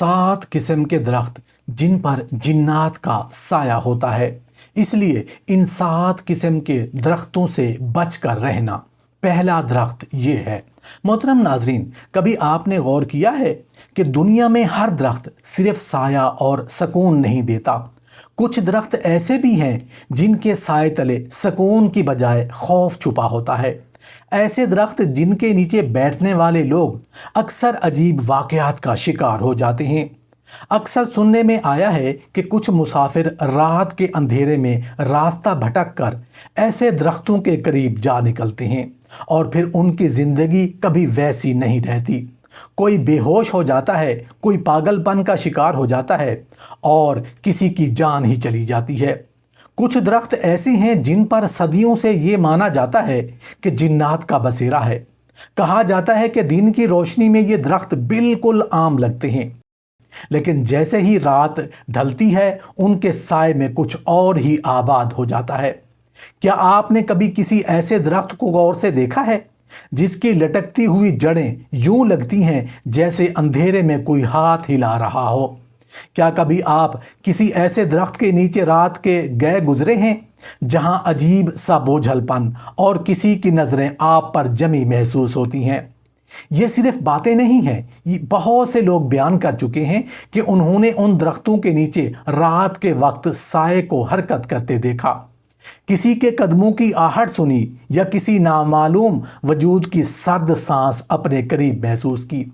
7 قسم کے درخت جن پر جنات کا سایہ ہوتا ہے، اس لیے ان 7 قسم کے درختوں سے بچ کر رہنا۔ پہلا درخت یہ ہے۔ محترم ناظرین، کبھی آپ نے غور کیا ہے کہ دنیا میں ہر درخت صرف سایہ اور سکون نہیں دیتا؟ کچھ درخت ایسے بھی ہیں جن کے سائے تلے سکون کی بجائے خوف چھپا ہوتا ہے۔ ایسے درخت جن کے نیچے بیٹھنے والے لوگ اکثر عجیب واقعات کا شکار ہو جاتے ہیں۔ اکثر سننے میں آیا ہے کہ کچھ مسافر رات کے اندھیرے میں راستہ بھٹک کر ایسے درختوں کے قریب جا نکلتے ہیں اور پھر ان کی زندگی کبھی ویسی نہیں رہتی۔ کوئی بے ہوش ہو جاتا ہے، کوئی پاگل پن کا شکار ہو جاتا ہے اور کسی کی جان ہی چلی جاتی ہے۔ کچھ درخت ایسے ہیں جن پر صدیوں سے یہ مانا جاتا ہے کہ جنات کا بسیرا ہے۔ کہا جاتا ہے کہ دن کی روشنی میں یہ درخت بالکل عام لگتے ہیں، لیکن جیسے ہی رات ڈھلتی ہے ان کے سائے میں کچھ اور ہی آباد ہو جاتا ہے۔ کیا آپ نے کبھی کسی ایسے درخت کو غور سے دیکھا ہے جس کی لٹکتی ہوئی جڑیں یوں لگتی ہیں جیسے اندھیرے میں کوئی ہاتھ ہلا رہا ہو؟ کیا کبھی آپ کسی ایسے درخت کے نیچے رات کے گئے گزرے ہیں جہاں عجیب سا بوجھل پن اور کسی کی نظریں آپ پر جمی محسوس ہوتی ہیں؟ یہ صرف باتیں نہیں ہیں، یہ بہت سے لوگ بیان کر چکے ہیں کہ انہوں نے ان درختوں کے نیچے رات کے وقت سائے کو حرکت کرتے دیکھا، کسی کے قدموں کی آہٹ سنی یا کسی نامعلوم وجود کی سرد سانس اپنے قریب محسوس کی۔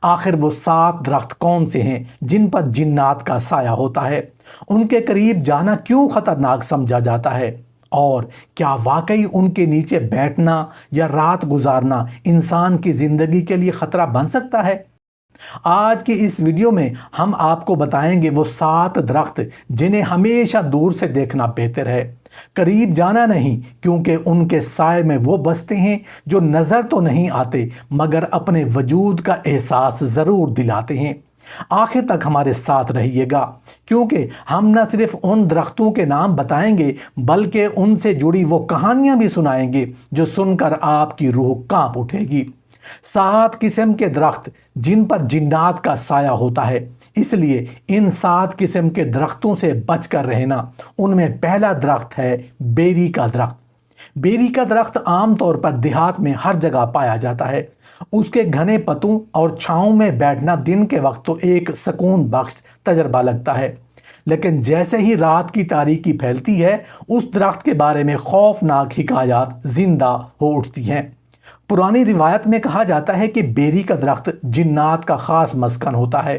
آخر وہ 7 درخت کون سے ہیں جن پر جنات کا سایہ ہوتا ہے؟ ان کے قریب جانا کیوں خطرناک سمجھا جاتا ہے؟ اور کیا واقعی ان کے نیچے بیٹھنا یا رات گزارنا انسان کی زندگی کے لیے خطرہ بن سکتا ہے؟ آج کی اس ویڈیو میں ہم آپ کو بتائیں گے وہ 7 درخت جنہیں ہمیشہ دور سے دیکھنا بہتر ہے، قریب جانا نہیں، کیونکہ ان کے سائے میں وہ بستے ہیں جو نظر تو نہیں آتے مگر اپنے وجود کا احساس ضرور دلاتے ہیں۔ آخر تک ہمارے ساتھ رہیے گا، کیونکہ ہم نہ صرف ان درختوں کے نام بتائیں گے بلکہ ان سے جڑی وہ کہانیاں بھی سنائیں گے جو سن کر آپ کی روح کانپ اٹھے گی۔ 7 قسم کے درخت جن پر جنات کا سایہ ہوتا ہے، اس لیے ان 7 قسم کے درختوں سے بچ کر رہنا۔ ان میں پہلا درخت ہے بیری کا درخت۔ بیری کا درخت عام طور پر دیہات میں ہر جگہ پایا جاتا ہے۔ اس کے گھنے پتوں اور چھاؤں میں بیٹھنا دن کے وقت تو ایک سکون بخش تجربہ لگتا ہے، لیکن جیسے ہی رات کی تاریکی پھیلتی ہے اس درخت کے بارے میں خوفناک حکایات زندہ ہو اٹھتی ہیں۔ پرانی روایت میں کہا جاتا ہے کہ بیری کا درخت جنات کا خاص مسکن ہوتا ہے،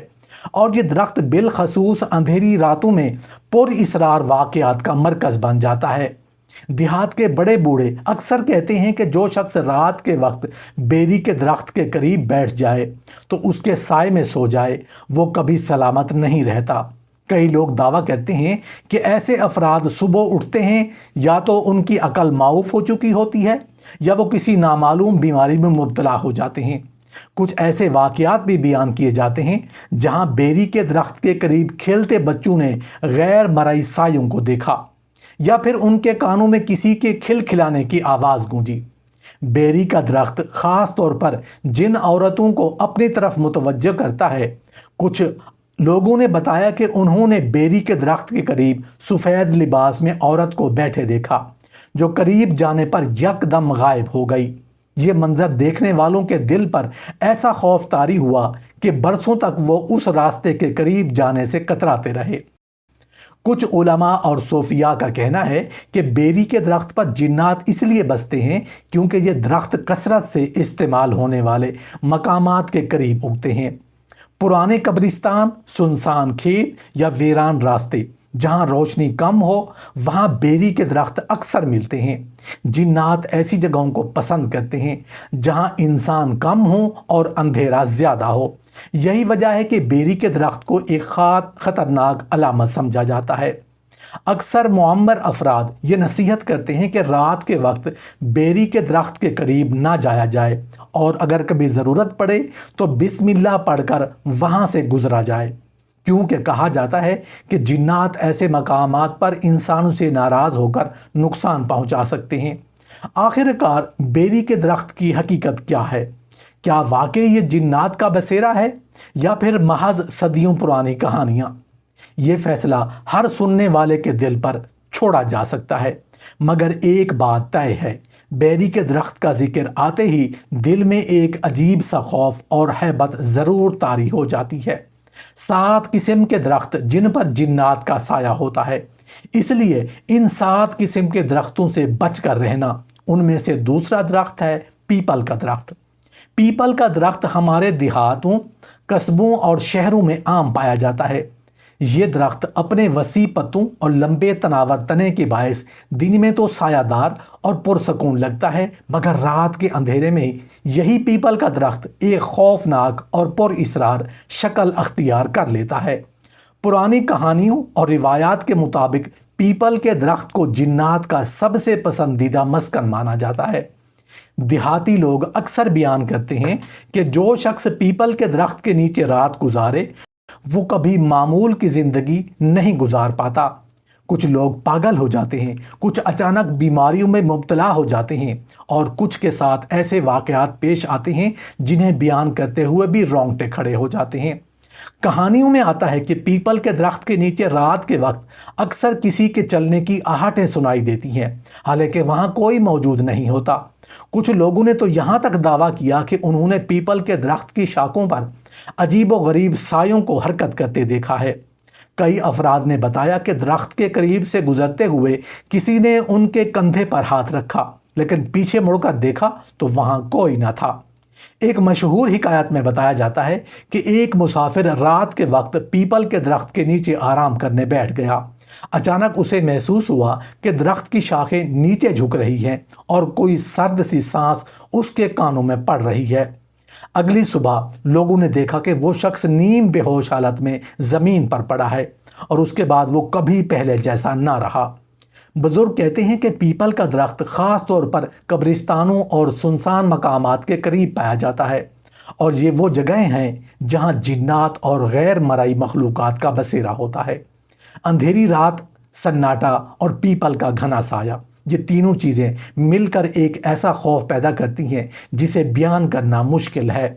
اور یہ درخت بالخصوص اندھیری راتوں میں پر اسرار واقعات کا مرکز بن جاتا ہے۔ دیہات کے بڑے بوڑھے اکثر کہتے ہیں کہ جو شخص رات کے وقت بیری کے درخت کے قریب بیٹھ جائے تو اس کے سائے میں سو جائے، وہ کبھی سلامت نہیں رہتا۔ کئی لوگ دعویٰ کرتے ہیں کہ ایسے افراد صبح اٹھتے ہیں یا تو ان کی عقل معاف ہو چکی ہوتی ہے یا وہ کسی نامعلوم بیماری میں مبتلا ہو جاتے ہیں۔ کچھ ایسے واقعات بھی بیان کیے جاتے ہیں جہاں بیری کے درخت کے قریب کھیلتے بچوں نے غیر مرئی سایوں کو دیکھا یا پھر ان کے کانوں میں کسی کے کھلکھلانے کی آواز گونجی۔ بیری کا درخت خاص طور پر جن عورتوں کو اپنی طرف متوجہ کرتا ہے، کچھ لوگوں نے بتایا کہ انہوں نے بیری کے درخت کے قریب سفید لباس میں عورت کو بیٹھے دیکھا جو قریب جانے پر یکدم غائب ہو گئی۔ یہ منظر دیکھنے والوں کے دل پر ایسا خوف طاری ہوا کہ برسوں تک وہ اس راستے کے قریب جانے سے کتراتے رہے۔ کچھ علماء اور صوفیاء کا کہنا ہے کہ بیری کے درخت پر جنات اس لیے بستے ہیں کیونکہ یہ درخت کثرت سے استعمال ہونے والے مقامات کے قریب اگتے ہیں۔ پرانے قبرستان، سنسان کھیت یا ویران راستے جہاں روشنی کم ہو وہاں بیری کے درخت اکثر ملتے ہیں۔ جنات ایسی جگہوں کو پسند کرتے ہیں جہاں انسان کم ہو اور اندھیرا زیادہ ہو۔ یہی وجہ ہے کہ بیری کے درخت کو ایک خطرناک علامت سمجھا جاتا ہے۔ اکثر معمر افراد یہ نصیحت کرتے ہیں کہ رات کے وقت بیری کے درخت کے قریب نہ جایا جائے، اور اگر کبھی ضرورت پڑے تو بسم اللہ پڑھ کر وہاں سے گزرا جائے، کیونکہ کہا جاتا ہے کہ جنات ایسے مقامات پر انسانوں سے ناراض ہو کر نقصان پہنچا سکتے ہیں۔ آخر کار بیری کے درخت کی حقیقت کیا ہے؟ کیا واقعی یہ جنات کا بسیرا ہے یا پھر محض صدیوں پرانی کہانیاں؟ یہ فیصلہ ہر سننے والے کے دل پر چھوڑا جا سکتا ہے، مگر ایک بات طے ہے، بیری کے درخت کا ذکر آتے ہی دل میں ایک عجیب سا خوف اور ہیبت ضرور طاری ہو جاتی ہے۔ 7 قسم کے درخت جن پر جنات کا سایہ ہوتا ہے، اس لیے ان 7 قسم کے درختوں سے بچ کر رہنا۔ ان میں سے دوسرا درخت ہے پیپل کا درخت۔ پیپل کا درخت ہمارے دیہاتوں، قصبوں اور شہروں میں عام پایا جاتا ہے۔ یہ درخت اپنے وسیع پتوں اور لمبے تناور تنے کے باعث دن میں تو سایہ دار اور پرسکون لگتا ہے، مگر رات کے اندھیرے میں یہی پیپل کا درخت ایک خوفناک اور پر اسرار شکل اختیار کر لیتا ہے۔ پرانی کہانیوں اور روایات کے مطابق پیپل کے درخت کو جنات کا سب سے پسندیدہ مسکن مانا جاتا ہے۔ دیہاتی لوگ اکثر بیان کرتے ہیں کہ جو شخص پیپل کے درخت کے نیچے رات گزارے وہ کبھی معمول کی زندگی نہیں گزار پاتا۔ کچھ لوگ پاگل ہو جاتے ہیں، کچھ اچانک بیماریوں میں مبتلا ہو جاتے ہیں اور کچھ کے ساتھ ایسے واقعات پیش آتے ہیں جنہیں بیان کرتے ہوئے بھی رونگٹے کھڑے ہو جاتے ہیں۔ کہانیوں میں آتا ہے کہ پیپل کے درخت کے نیچے رات کے وقت اکثر کسی کے چلنے کی آہٹیں سنائی دیتی ہیں، حالانکہ وہاں کوئی موجود نہیں ہوتا۔ کچھ لوگوں نے تو یہاں تک دعویٰ کیا کہ انہوں نے پیپل کے درخت کی شاخوں پر عجیب و غریب سایوں کو حرکت کرتے دیکھا ہے۔ کئی افراد نے بتایا کہ درخت کے قریب سے گزرتے ہوئے کسی نے ان کے کندھے پر ہاتھ رکھا، لیکن پیچھے مڑ کر دیکھا تو وہاں کوئی نہ تھا۔ ایک مشہور حکایت میں بتایا جاتا ہے کہ ایک مسافر رات کے وقت پیپل کے درخت کے نیچے آرام کرنے بیٹھ گیا۔ اچانک اسے محسوس ہوا کہ درخت کی شاخیں نیچے جھک رہی ہیں اور کوئی سرد سی سانس اس کے کانوں میں پڑ رہی ہے۔ اگلی صبح لوگوں نے دیکھا کہ وہ شخص نیم بے ہوش حالت میں زمین پر پڑا ہے اور اس کے بعد وہ کبھی پہلے جیسا نہ رہا۔ بزرگ کہتے ہیں کہ پیپل کا درخت خاص طور پر قبرستانوں اور سنسان مقامات کے قریب پایا جاتا ہے، اور یہ وہ جگہیں ہیں جہاں جنات اور غیر مرئی مخلوقات کا بسیرا ہوتا ہے۔ اندھیری رات، سناٹا اور پیپل کا گھنا سایہ، یہ تینوں چیزیں مل کر ایک ایسا خوف پیدا کرتی ہیں جسے بیان کرنا مشکل ہے۔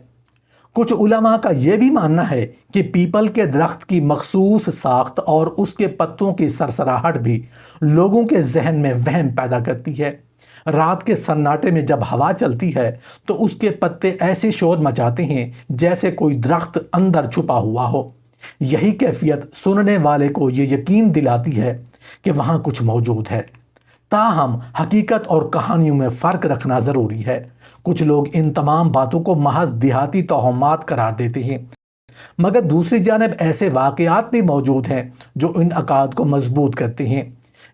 کچھ علماء کا یہ بھی ماننا ہے کہ پیپل کے درخت کی مخصوص ساخت اور اس کے پتوں کی سرسراہٹ بھی لوگوں کے ذہن میں وہم پیدا کرتی ہے۔ رات کے سناٹے میں جب ہوا چلتی ہے تو اس کے پتے ایسے شور مچاتے ہیں جیسے کوئی درخت اندر چھپا ہوا ہو۔ یہی کیفیت سننے والے کو یہ یقین دلاتی ہے کہ وہاں کچھ موجود ہے۔ تاہم حقیقت اور کہانیوں میں فرق رکھنا ضروری ہے۔ کچھ لوگ ان تمام باتوں کو محض دیہاتی توہمات قرار دیتے ہیں، مگر دوسری جانب ایسے واقعات بھی موجود ہیں جو ان عقائد کو مضبوط کرتے ہیں۔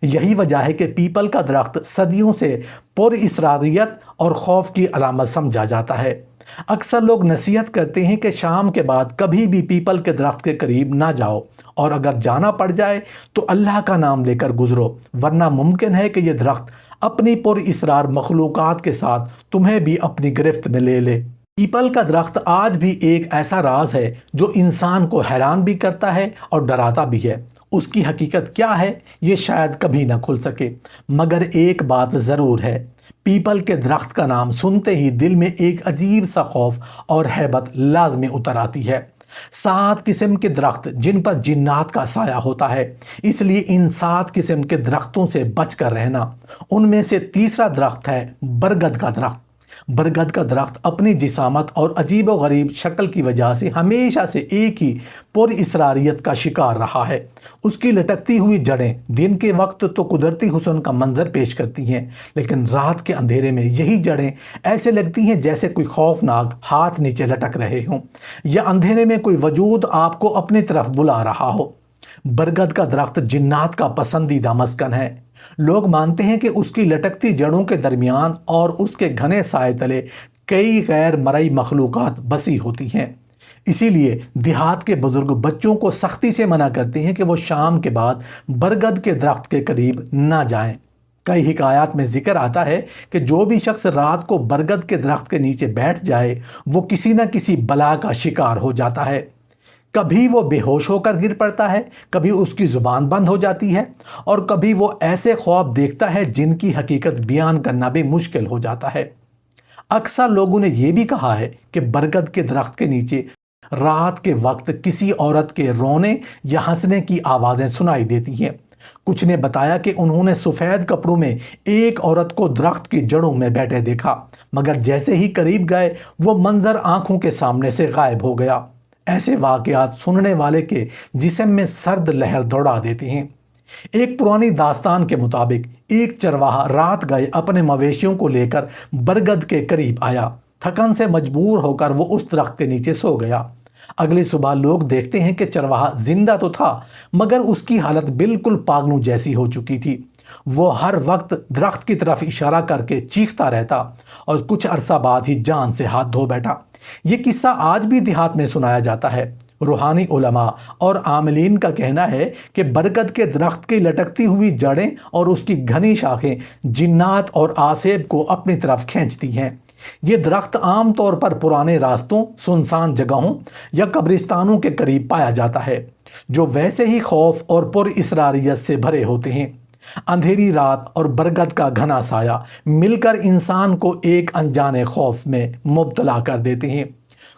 یہی وجہ ہے کہ پیپل کا درخت صدیوں سے پر اسراریت اور خوف کی علامت سمجھا جاتا ہے۔ اکثر لوگ نصیحت کرتے ہیں کہ شام کے بعد کبھی بھی پیپل کے درخت کے قریب نہ جاؤ، اور اگر جانا پڑ جائے تو اللہ کا نام لے کر گزرو، ورنہ ممکن ہے کہ یہ درخت اپنی پر اسرار مخلوقات کے ساتھ تمہیں بھی اپنی گرفت میں لے لے۔ پیپل کا درخت آج بھی ایک ایسا راز ہے جو انسان کو حیران بھی کرتا ہے اور ڈراتا بھی ہے۔ اس کی حقیقت کیا ہے یہ شاید کبھی نہ کھل سکے، مگر ایک بات ضرور ہے، پیپل کے درخت کا نام سنتے ہی دل میں ایک عجیب سا خوف اور ہیبت لازمی اتر آتی ہے۔ 7 قسم کے درخت جن پر جنات کا سایہ ہوتا ہے، اس لیے ان 7 قسم کے درختوں سے بچ کر رہنا۔ ان میں سے تیسرا درخت ہے برگد کا درخت۔ برگد کا درخت اپنی جسامت اور عجیب و غریب شکل کی وجہ سے ہمیشہ سے ایک ہی پر اسراریت کا شکار رہا ہے۔ اس کی لٹکتی ہوئی جڑیں دن کے وقت تو قدرتی حسن کا منظر پیش کرتی ہیں، لیکن رات کے اندھیرے میں یہی جڑیں ایسے لگتی ہیں جیسے کوئی خوفناک ہاتھ نیچے لٹک رہے ہوں، یا اندھیرے میں کوئی وجود آپ کو اپنی طرف بلا رہا ہو۔ برگد کا درخت جنات کا پسندیدہ مسکن ہے۔ لوگ مانتے ہیں کہ اس کی لٹکتی جڑوں کے درمیان اور اس کے گھنے سائے تلے کئی غیر مرئی مخلوقات بسی ہوتی ہیں۔ اسی لیے دیہات کے بزرگ بچوں کو سختی سے منع کرتے ہیں کہ وہ شام کے بعد برگد کے درخت کے قریب نہ جائیں۔ کئی حکایات میں ذکر آتا ہے کہ جو بھی شخص رات کو برگد کے درخت کے نیچے بیٹھ جائے وہ کسی نہ کسی بلا کا شکار ہو جاتا ہے۔ کبھی وہ بے ہوش ہو کر گر پڑتا ہے، کبھی اس کی زبان بند ہو جاتی ہے، اور کبھی وہ ایسے خواب دیکھتا ہے جن کی حقیقت بیان کرنا بھی مشکل ہو جاتا ہے۔ اکثر لوگوں نے یہ بھی کہا ہے کہ برگد کے درخت کے نیچے رات کے وقت کسی عورت کے رونے یا ہنسنے کی آوازیں سنائی دیتی ہیں۔ کچھ نے بتایا کہ انہوں نے سفید کپڑوں میں ایک عورت کو درخت کی جڑوں میں بیٹھے دیکھا، مگر جیسے ہی قریب گئے وہ منظر آنکھوں کے سامنے سے غائب ہو گیا۔ ایسے واقعات سننے والے کے جسم میں سرد لہر دوڑا دیتے ہیں۔ ایک پرانی داستان کے مطابق ایک چرواہا رات گئے اپنے مویشیوں کو لے کر برگد کے قریب آیا۔ تھکن سے مجبور ہو کر وہ اس درخت کے نیچے سو گیا۔ اگلی صبح لوگ دیکھتے ہیں کہ چرواہا زندہ تو تھا، مگر اس کی حالت بالکل پاگلوں جیسی ہو چکی تھی۔ وہ ہر وقت درخت کی طرف اشارہ کر کے چیختا رہتا اور کچھ عرصہ بعد ہی جان سے ہاتھ دھو بیٹھا۔ یہ قصہ آج بھی دیہات میں سنایا جاتا ہے۔ روحانی علماء اور عاملین کا کہنا ہے کہ برگد کے درخت کی لٹکتی ہوئی جڑیں اور اس کی گھنی شاخیں جنات اور آسیب کو اپنی طرف کھینچتی ہیں۔ یہ درخت عام طور پر پرانے راستوں، سنسان جگہوں یا قبرستانوں کے قریب پایا جاتا ہے، جو ویسے ہی خوف اور پر اسراریت سے بھرے ہوتے ہیں۔ اندھیری رات اور برگد کا گھنا سایہ مل کر انسان کو ایک انجانے خوف میں مبتلا کر دیتے ہیں۔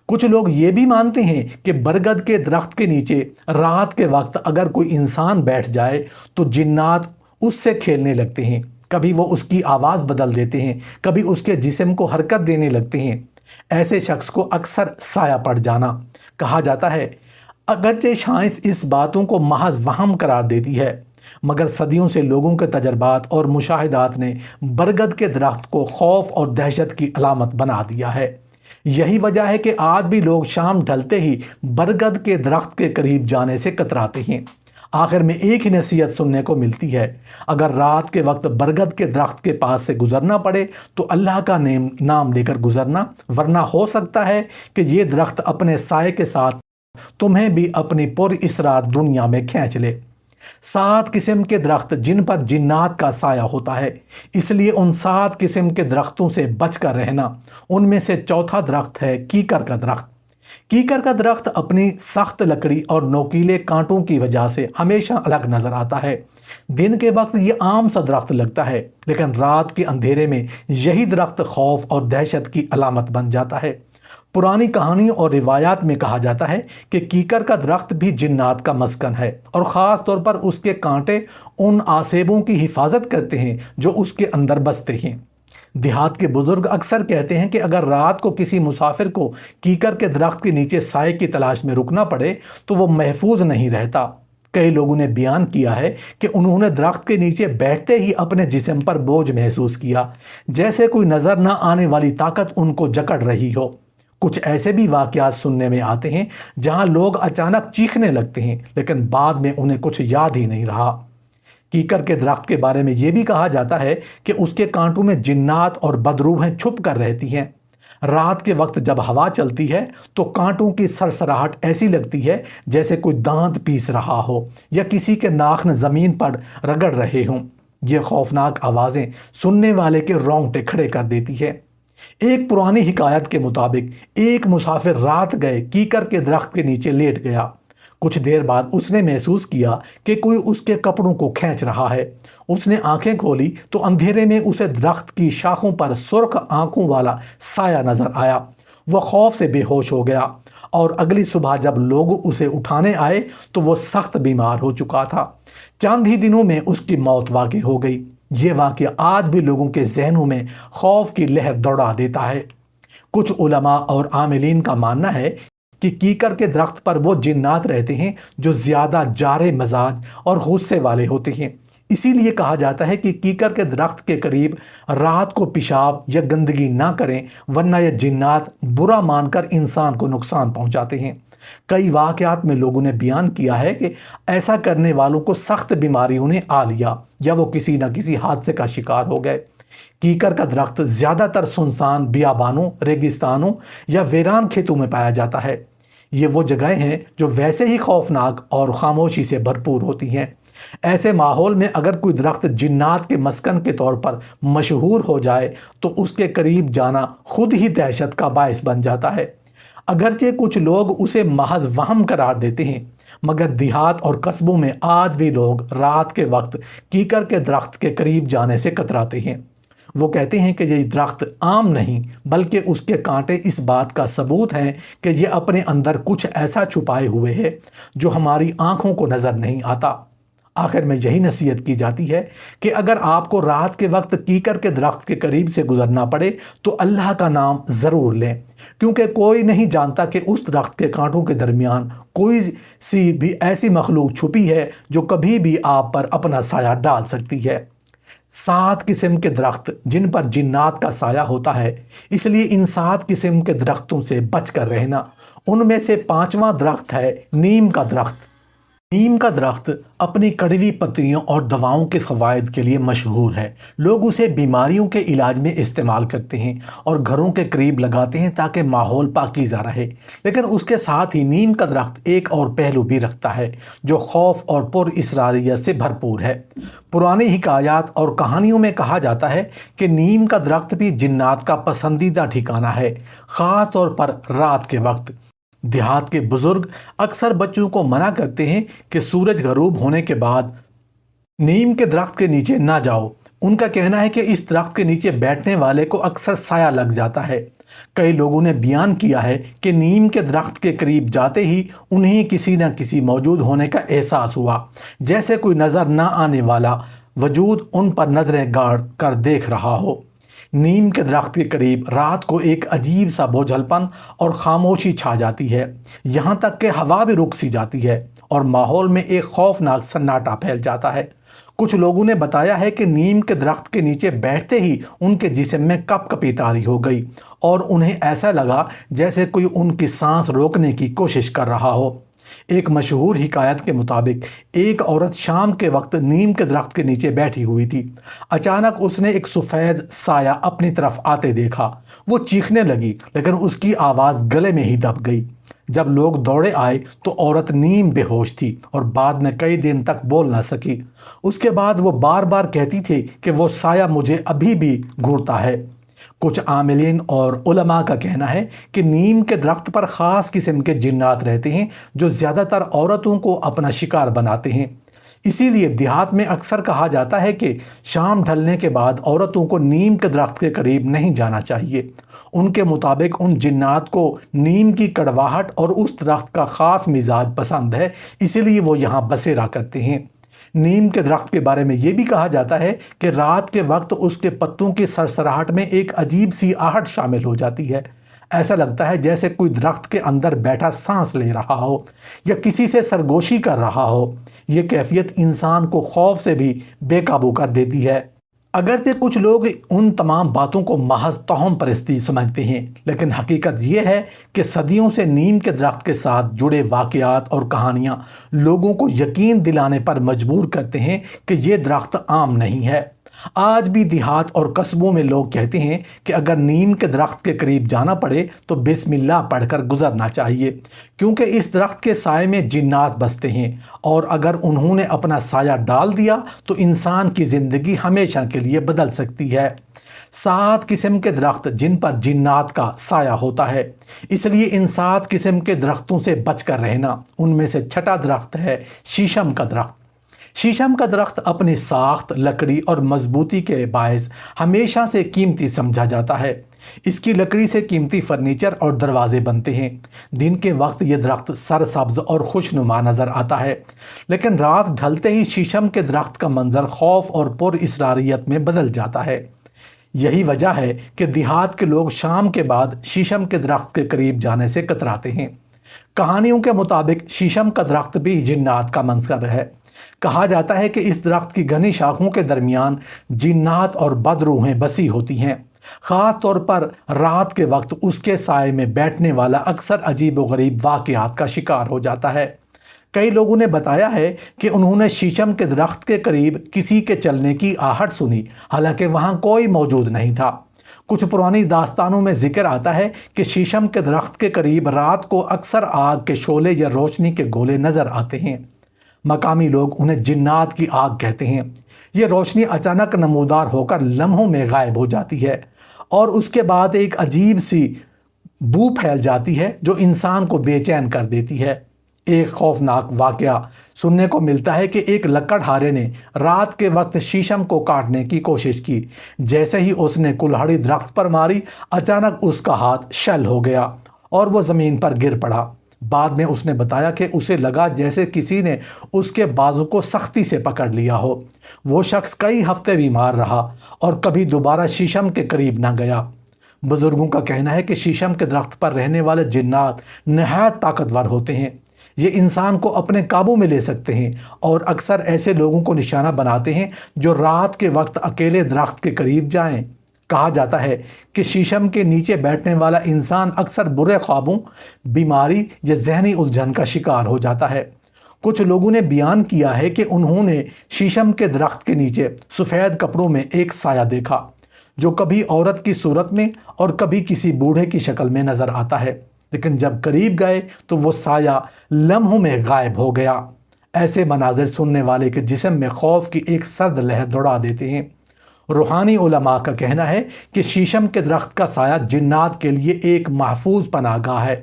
کچھ لوگ یہ بھی مانتے ہیں کہ برگد کے درخت کے نیچے رات کے وقت اگر کوئی انسان بیٹھ جائے تو جنات اس سے کھیلنے لگتے ہیں۔ کبھی وہ اس کی آواز بدل دیتے ہیں، کبھی اس کے جسم کو حرکت دینے لگتے ہیں۔ ایسے شخص کو اکثر سایہ پڑ جانا کہا جاتا ہے۔ اگرچہ سائنس اس باتوں کو محض وہم قرار دیتی ہے، مگر صدیوں سے لوگوں کے تجربات اور مشاہدات نے برگد کے درخت کو خوف اور دہشت کی علامت بنا دیا ہے۔ یہی وجہ ہے کہ آج بھی لوگ شام ڈھلتے ہی برگد کے درخت کے قریب جانے سے کتراتے ہیں۔ آخر میں ایک ہی نصیحت سننے کو ملتی ہے، اگر رات کے وقت برگد کے درخت کے پاس سے گزرنا پڑے تو اللہ کا نام لے کر گزرنا، ورنہ ہو سکتا ہے کہ یہ درخت اپنے سائے کے ساتھ تمہیں بھی اپنی پر اسرار دنیا میں کھینچ لے۔ 7 قسم کے درخت جن پر جنات کا سایہ ہوتا ہے، اس لیے ان 7 قسم کے درختوں سے بچ کر رہنا۔ ان میں سے چوتھا درخت ہے کیکر کا درخت۔ کیکر کا درخت اپنی سخت لکڑی اور نوکیلے کانٹوں کی وجہ سے ہمیشہ الگ نظر آتا ہے۔ دن کے وقت یہ عام سا درخت لگتا ہے، لیکن رات کے اندھیرے میں یہی درخت خوف اور دہشت کی علامت بن جاتا ہے۔ پرانی کہانیوں اور روایات میں کہا جاتا ہے کہ کیکر کا درخت بھی جنات کا مسکن ہے، اور خاص طور پر اس کے کانٹے ان آسیبوں کی حفاظت کرتے ہیں جو اس کے اندر بستے ہیں۔ دیہات کے بزرگ اکثر کہتے ہیں کہ اگر رات کو کسی مسافر کو کیکر کے درخت کے نیچے سائے کی تلاش میں رکنا پڑے تو وہ محفوظ نہیں رہتا۔ کئی لوگوں نے بیان کیا ہے کہ انہوں نے درخت کے نیچے بیٹھتے ہی اپنے جسم پر بوجھ محسوس کیا، جیسے کوئی نظر نہ آنے والی طاقت ان کو جکڑ رہی ہو۔ کچھ ایسے بھی واقعات سننے میں آتے ہیں جہاں لوگ اچانک چیخنے لگتے ہیں، لیکن بعد میں انہیں کچھ یاد ہی نہیں رہا۔ کیکر کے درخت کے بارے میں یہ بھی کہا جاتا ہے کہ اس کے کانٹوں میں جنات اور بدروحیں چھپ کر رہتی ہیں۔ رات کے وقت جب ہوا چلتی ہے تو کانٹوں کی سرسراہٹ ایسی لگتی ہے جیسے کوئی دانت پیس رہا ہو یا کسی کے ناخن زمین پر رگڑ رہے ہوں۔ یہ خوفناک آوازیں سننے والے کے رونگٹے کھڑے کر دیتی ہے۔ ایک پرانی حکایت کے مطابق ایک مسافر رات گئے کیکر کے درخت کے نیچے لیٹ گیا۔ کچھ دیر بعد اس نے محسوس کیا کہ کوئی اس کے کپڑوں کو کھینچ رہا ہے۔ اس نے آنکھیں کھولی تو اندھیرے میں اسے درخت کی شاخوں پر سرخ آنکھوں والا سایہ نظر آیا۔ وہ خوف سے بے ہوش ہو گیا، اور اگلی صبح جب لوگ اسے اٹھانے آئے تو وہ سخت بیمار ہو چکا تھا۔ چند ہی دنوں میں اس کی موت واقع ہو گئی۔ یہ واقعہ آج بھی لوگوں کے ذہنوں میں خوف کی لہر دوڑا دیتا ہے۔ کچھ علماء اور عاملین کا ماننا ہے کہ کیکر کے درخت پر وہ جنات رہتے ہیں جو زیادہ جارے مزاج اور غصے والے ہوتے ہیں۔ اسی لیے کہا جاتا ہے کہ کیکر کے درخت کے قریب رات کو پیشاب یا گندگی نہ کریں، ورنہ یہ جنات برا مان کر انسان کو نقصان پہنچاتے ہیں۔ کئی واقعات میں لوگوں نے بیان کیا ہے کہ ایسا کرنے والوں کو سخت بیماریوں نے آ لیا یا وہ کسی نہ کسی حادثے کا شکار ہو گئے۔ کیکر کا درخت زیادہ تر سنسان بیابانوں، ریگستانوں یا ویران کھیتوں میں پایا جاتا ہے۔ یہ وہ جگہیں ہیں جو ویسے ہی خوفناک اور خاموشی سے بھرپور ہوتی ہیں۔ ایسے ماحول میں اگر کوئی درخت جنات کے مسکن کے طور پر مشہور ہو جائے تو اس کے قریب جانا خود ہی دہشت کا باعث بن جاتا ہے۔ اگرچہ کچھ لوگ اسے محض وہم قرار دیتے ہیں، مگر دیہات اور قصبوں میں آج بھی لوگ رات کے وقت کیکر کے درخت کے قریب جانے سے کتراتے ہیں۔ وہ کہتے ہیں کہ یہ درخت عام نہیں بلکہ اس کے کانٹے اس بات کا ثبوت ہیں کہ یہ اپنے اندر کچھ ایسا چھپائے ہوئے ہے جو ہماری آنکھوں کو نظر نہیں آتا۔ آخر میں یہی نصیحت کی جاتی ہے کہ اگر آپ کو رات کے وقت کیکر کے درخت کے قریب سے گزرنا پڑے تو اللہ کا نام ضرور لیں، کیونکہ کوئی نہیں جانتا کہ اس درخت کے کانٹوں کے درمیان کوئی سی بھی ایسی مخلوق چھپی ہے جو کبھی بھی آپ پر اپنا سایہ ڈال سکتی ہے۔ 7 قسم کے درخت جن پر جنات کا سایہ ہوتا ہے، اس لیے ان 7 قسم کے درختوں سے بچ کر رہنا۔ ان میں سے 5واں درخت ہے نیم کا درخت۔ نیم کا درخت اپنی کڑوی پتیوں اور دواؤں کے فوائد کے لیے مشہور ہے۔ لوگ اسے بیماریوں کے علاج میں استعمال کرتے ہیں اور گھروں کے قریب لگاتے ہیں تاکہ ماحول پاکیزہ رہے۔ لیکن اس کے ساتھ ہی نیم کا درخت ایک اور پہلو بھی رکھتا ہے جو خوف اور پر اسراریت سے بھرپور ہے۔ پرانی حکایات اور کہانیوں میں کہا جاتا ہے کہ نیم کا درخت بھی جنات کا پسندیدہ ٹھکانہ ہے، خاص طور پر رات کے وقت۔ دیہات کے بزرگ اکثر بچوں کو منع کرتے ہیں کہ سورج غروب ہونے کے بعد نیم کے درخت کے نیچے نہ جاؤ۔ ان کا کہنا ہے کہ اس درخت کے نیچے بیٹھنے والے کو اکثر سایہ لگ جاتا ہے۔ کئی لوگوں نے بیان کیا ہے کہ نیم کے درخت کے قریب جاتے ہی انہیں کسی نہ کسی موجود ہونے کا احساس ہوا، جیسے کوئی نظر نہ آنے والا وجود ان پر نظریں گاڑ کر دیکھ رہا ہو۔ نیم کے درخت کے قریب رات کو ایک عجیب سا بوجھل پن اور خاموشی چھا جاتی ہے، یہاں تک کہ ہوا بھی رک سی جاتی ہے اور ماحول میں ایک خوفناک سناٹا پھیل جاتا ہے۔ کچھ لوگوں نے بتایا ہے کہ نیم کے درخت کے نیچے بیٹھتے ہی ان کے جسم میں کپ کپی طاری ہو گئی اور انہیں ایسا لگا جیسے کوئی ان کی سانس روکنے کی کوشش کر رہا ہو۔ ایک مشہور حکایت کے مطابق ایک عورت شام کے وقت نیم کے درخت کے نیچے بیٹھی ہوئی تھی۔ اچانک اس نے ایک سفید سایہ اپنی طرف آتے دیکھا۔ وہ چیخنے لگی لیکن اس کی آواز گلے میں ہی دب گئی۔ جب لوگ دوڑے آئے تو عورت نیم بے ہوش تھی اور بعد میں کئی دن تک بول نہ سکی۔ اس کے بعد وہ بار بار کہتی تھی کہ وہ سایہ مجھے ابھی بھی گھورتا ہے۔ کچھ عاملین اور علماء کا کہنا ہے کہ نیم کے درخت پر خاص قسم کے جنات رہتے ہیں جو زیادہ تر عورتوں کو اپنا شکار بناتے ہیں۔ اسی لیے دیہات میں اکثر کہا جاتا ہے کہ شام ڈھلنے کے بعد عورتوں کو نیم کے درخت کے قریب نہیں جانا چاہیے۔ ان کے مطابق ان جنات کو نیم کی کڑواہٹ اور اس درخت کا خاص مزاج پسند ہے، اسی لیے وہ یہاں بسیرا کرتے ہیں۔ نیم کے درخت کے بارے میں یہ بھی کہا جاتا ہے کہ رات کے وقت اس کے پتوں کی سرسراہٹ میں ایک عجیب سی آہٹ شامل ہو جاتی ہے۔ ایسا لگتا ہے جیسے کوئی درخت کے اندر بیٹھا سانس لے رہا ہو یا کسی سے سرگوشی کر رہا ہو۔ یہ کیفیت انسان کو خوف سے بھی بے قابو کر دیتی ہے۔ اگرچہ کچھ لوگ ان تمام باتوں کو محض توہم پرستی سمجھتے ہیں، لیکن حقیقت یہ ہے کہ صدیوں سے نیم کے درخت کے ساتھ جڑے واقعات اور کہانیاں لوگوں کو یقین دلانے پر مجبور کرتے ہیں کہ یہ درخت عام نہیں ہے۔ آج بھی دیہات اور قصبوں میں لوگ کہتے ہیں کہ اگر نیم کے درخت کے قریب جانا پڑے تو بسم اللہ پڑھ کر گزرنا چاہیے، کیونکہ اس درخت کے سائے میں جنات بستے ہیں اور اگر انہوں نے اپنا سایہ ڈال دیا تو انسان کی زندگی ہمیشہ کے لیے بدل سکتی ہے۔ 7 قسم کے درخت جن پر جنات کا سایہ ہوتا ہے، اس لیے ان 7 قسم کے درختوں سے بچ کر رہنا۔ ان میں سے 6واں درخت ہے شیشم کا درخت۔ شیشم کا درخت اپنی ساخت، لکڑی اور مضبوطی کے باعث ہمیشہ سے قیمتی سمجھا جاتا ہے۔ اس کی لکڑی سے قیمتی فرنیچر اور دروازے بنتے ہیں۔ دن کے وقت یہ درخت سرسبز اور خوشنما نظر آتا ہے، لیکن رات ڈھلتے ہی شیشم کے درخت کا منظر خوف اور پر اسراریت میں بدل جاتا ہے۔ یہی وجہ ہے کہ دیہات کے لوگ شام کے بعد شیشم کے درخت کے قریب جانے سے کتراتے ہیں۔ کہانیوں کے مطابق شیشم کا درخت بھی جنات کا منظر ہے۔ کہا جاتا ہے کہ اس درخت کی گھنی شاخوں کے درمیان جنات اور بد روحیں بسی ہوتی ہیں۔ خاص طور پر رات کے وقت اس کے سائے میں بیٹھنے والا اکثر عجیب و غریب واقعات کا شکار ہو جاتا ہے۔ کئی لوگوں نے بتایا ہے کہ انہوں نے شیشم کے درخت کے قریب کسی کے چلنے کی آہٹ سنی، حالانکہ وہاں کوئی موجود نہیں تھا۔ کچھ پرانی داستانوں میں ذکر آتا ہے کہ شیشم کے درخت کے قریب رات کو اکثر آگ کے شعلے یا روشنی کے گولے نظر آتے ہیں۔ مقامی لوگ انہیں جنات کی آگ کہتے ہیں۔ یہ روشنی اچانک نمودار ہو کر لمحوں میں غائب ہو جاتی ہے اور اس کے بعد ایک عجیب سی بو پھیل جاتی ہے جو انسان کو بے چین کر دیتی ہے۔ ایک خوفناک واقعہ سننے کو ملتا ہے کہ ایک لکڑہارے نے رات کے وقت شیشم کو کاٹنے کی کوشش کی۔ جیسے ہی اس نے کلہڑی درخت پر ماری، اچانک اس کا ہاتھ شل ہو گیا اور وہ زمین پر گر پڑا۔ بعد میں اس نے بتایا کہ اسے لگا جیسے کسی نے اس کے بازو کو سختی سے پکڑ لیا ہو۔ وہ شخص کئی ہفتے بیمار رہا اور کبھی دوبارہ شیشم کے قریب نہ گیا۔ بزرگوں کا کہنا ہے کہ شیشم کے درخت پر رہنے والے جنات نہایت طاقتور ہوتے ہیں۔ یہ انسان کو اپنے قابو میں لے سکتے ہیں اور اکثر ایسے لوگوں کو نشانہ بناتے ہیں جو رات کے وقت اکیلے درخت کے قریب جائیں۔ کہا جاتا ہے کہ شیشم کے نیچے بیٹھنے والا انسان اکثر برے خوابوں، بیماری یا ذہنی الجھن کا شکار ہو جاتا ہے۔ کچھ لوگوں نے بیان کیا ہے کہ انہوں نے شیشم کے درخت کے نیچے سفید کپڑوں میں ایک سایہ دیکھا جو کبھی عورت کی صورت میں اور کبھی کسی بوڑھے کی شکل میں نظر آتا ہے، لیکن جب قریب گئے تو وہ سایہ لمحوں میں غائب ہو گیا۔ ایسے مناظر سننے والے کے جسم میں خوف کی ایک سرد لہر دوڑا دیتے ہیں۔ روحانی علماء کا کہنا ہے کہ شیشم کے درخت کا سایہ جنات کے لیے ایک محفوظ پناہ گاہ ہے۔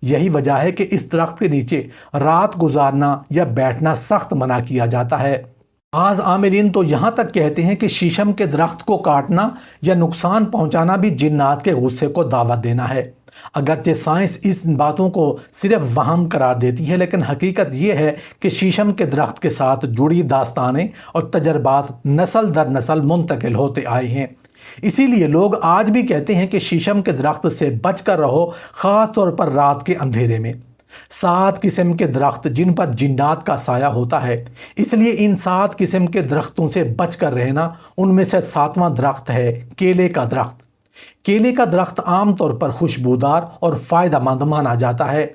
یہی وجہ ہے کہ اس درخت کے نیچے رات گزارنا یا بیٹھنا سخت منع کیا جاتا ہے۔ بعض عاملین تو یہاں تک کہتے ہیں کہ شیشم کے درخت کو کاٹنا یا نقصان پہنچانا بھی جنات کے غصے کو دعوت دینا ہے۔ اگرچہ سائنس اس باتوں کو صرف وہم قرار دیتی ہے، لیکن حقیقت یہ ہے کہ شیشم کے درخت کے ساتھ جڑی داستانیں اور تجربات نسل در نسل منتقل ہوتے آئے ہیں۔ اسی لیے لوگ آج بھی کہتے ہیں کہ شیشم کے درخت سے بچ کر رہو، خاص طور پر رات کے اندھیرے میں۔ 7 قسم کے درخت جن پر جنات کا سایہ ہوتا ہے، اس لیے ان 7 قسم کے درختوں سے بچ کر رہنا۔ ان میں سے 7واں درخت ہے کیلے کا درخت۔ کیلے کا درخت عام طور پر خوشبودار اور فائدہ مند مانا جاتا ہے۔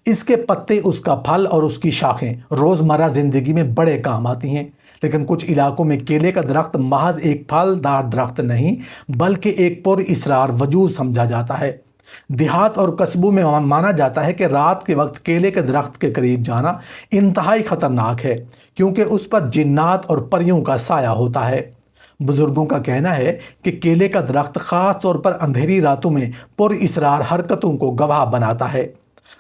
اس کے پتے، اس کا پھل اور اس کی شاخیں روزمرہ زندگی میں بڑے کام آتی ہیں، لیکن کچھ علاقوں میں کیلے کا درخت محض ایک پھل دار درخت نہیں بلکہ ایک پر اسرار وجود سمجھا جاتا ہے۔ دیہات اور قصبوں میں مانا جاتا ہے کہ رات کے وقت کیلے کے درخت کے قریب جانا انتہائی خطرناک ہے، کیونکہ اس پر جنات اور پریوں کا سایہ ہوتا ہے۔ بزرگوں کا کہنا ہے کہ کیلے کا درخت خاص طور پر اندھیری راتوں میں پر اسرار حرکتوں کو گواہ بناتا ہے۔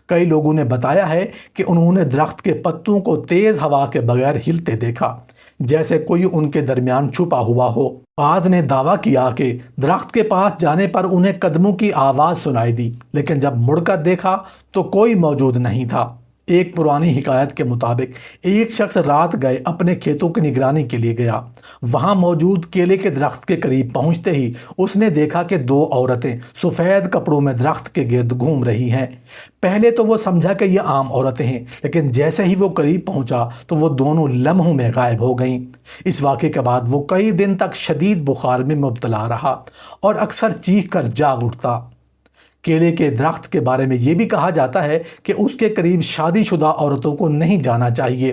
کئی لوگوں نے بتایا ہے کہ انہوں نے درخت کے پتوں کو تیز ہوا کے بغیر ہلتے دیکھا، جیسے کوئی ان کے درمیان چھپا ہوا ہو۔ بعض نے دعویٰ کیا کہ درخت کے پاس جانے پر انہیں قدموں کی آواز سنائی دی، لیکن جب مڑ کر دیکھا تو کوئی موجود نہیں تھا۔ ایک پرانی حکایت کے مطابق ایک شخص رات گئے اپنے کھیتوں کی نگرانی کے لیے گیا۔ وہاں موجود کیلے کے درخت کے قریب پہنچتے ہی اس نے دیکھا کہ 2 عورتیں سفید کپڑوں میں درخت کے گرد گھوم رہی ہیں۔ پہلے تو وہ سمجھا کہ یہ عام عورتیں ہیں، لیکن جیسے ہی وہ قریب پہنچا تو وہ دونوں لمحوں میں غائب ہو گئیں۔ اس واقعے کے بعد وہ کئی دن تک شدید بخار میں مبتلا رہا اور اکثر چیخ کر جاگ اٹھتا۔ کیلے کے درخت کے بارے میں یہ بھی کہا جاتا ہے کہ اس کے قریب شادی شدہ عورتوں کو نہیں جانا چاہیے۔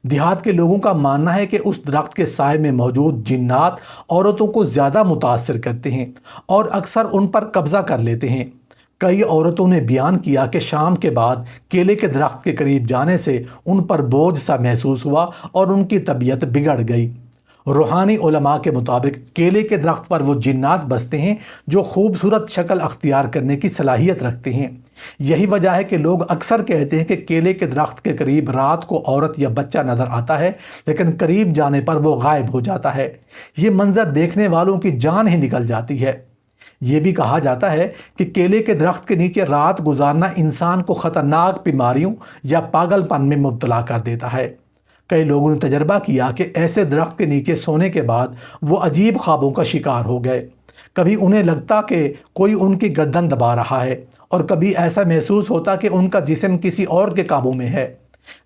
دیہات کے لوگوں کا ماننا ہے کہ اس درخت کے سائے میں موجود جنات عورتوں کو زیادہ متاثر کرتے ہیں اور اکثر ان پر قبضہ کر لیتے ہیں۔ کئی عورتوں نے بیان کیا کہ شام کے بعد کیلے کے درخت کے قریب جانے سے ان پر بوجھ سا محسوس ہوا اور ان کی طبیعت بگڑ گئی۔ روحانی علماء کے مطابق کیلے کے درخت پر وہ جنات بستے ہیں جو خوبصورت شکل اختیار کرنے کی صلاحیت رکھتے ہیں۔ یہی وجہ ہے کہ لوگ اکثر کہتے ہیں کہ کیلے کے درخت کے قریب رات کو عورت یا بچہ نظر آتا ہے، لیکن قریب جانے پر وہ غائب ہو جاتا ہے۔ یہ منظر دیکھنے والوں کی جان ہی نکل جاتی ہے۔ یہ بھی کہا جاتا ہے کہ کیلے کے درخت کے نیچے رات گزارنا انسان کو خطرناک بیماریوں یا پاگل پن میں مبتلا کر دیتا ہے۔ کئی لوگوں نے تجربہ کیا کہ ایسے درخت کے نیچے سونے کے بعد وہ عجیب خوابوں کا شکار ہو گئے۔ کبھی انہیں لگتا کہ کوئی ان کی گردن دبا رہا ہے اور کبھی ایسا محسوس ہوتا کہ ان کا جسم کسی اور کے قابو میں ہے۔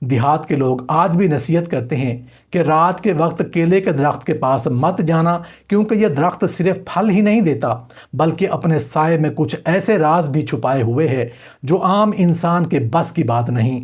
دیہات کے لوگ آج بھی نصیحت کرتے ہیں کہ رات کے وقت کیلے کے درخت کے پاس مت جانا، کیونکہ یہ درخت صرف پھل ہی نہیں دیتا بلکہ اپنے سائے میں کچھ ایسے راز بھی چھپائے ہوئے ہیں جو عام انسان کے بس کی بات نہیں۔